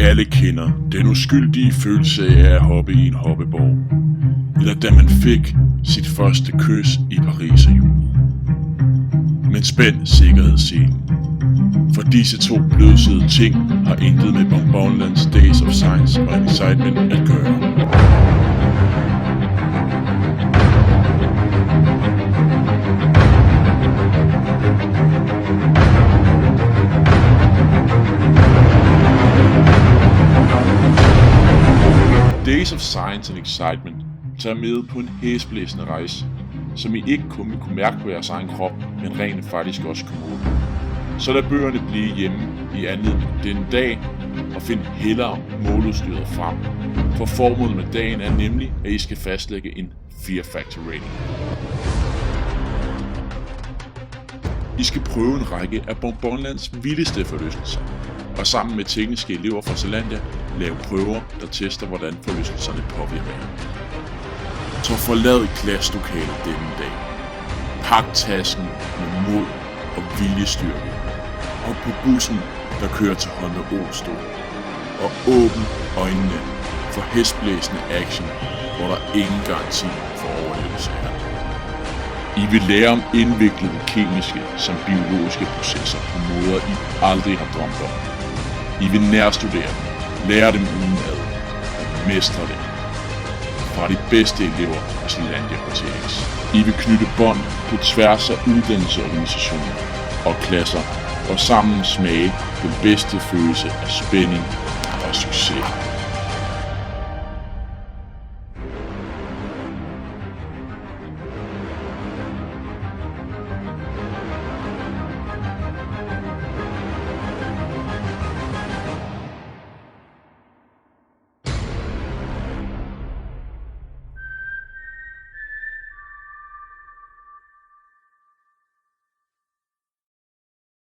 alle kender den uskyldige følelse af at hoppe i en hoppeborg, eller da man fik sit første kys i Pariserhjulet. Men spænd sikkerhedsselen, for disse to blødsede ting har intet med Bonbonlands Days of Science og Excitement at gøre. Days of Science and Excitement tager med på en hæsblæsende rejse, som I ikke kun vil kunne mærke på jeres egen krop, men rent faktisk også kunne måle. Så lad bøgerne blive hjemme i anledning denne dag, og find hellere måleudstyret frem. For formålet med dagen er nemlig, at I skal fastlægge en Fear Factor rating. I skal prøve en række af Bonbonlands vildeste forlystelser, og sammen med tekniske elever fra Zelandia lave prøver, der tester, hvordan forlystelserne påvirker jer. Så forlad klasselokalet denne dag. Pak tasken med mod og viljestyrke. Og på bussen, der kører til Holme Olstol. Og åbn øjnene for hestblæsende action, hvor der ingen garanti for overlevelse er. I vil lære om indviklede kemiske som biologiske processer på måder, I aldrig har drømt om. I vil nærstudere dem, lære dem udenad og mestre dem. Fra de bedste elever på Zelandia HTX. I vil knytte bånd på tværs af uddannelsesorganisationer og klasser, og sammen smage den bedste følelse af spænding og succes.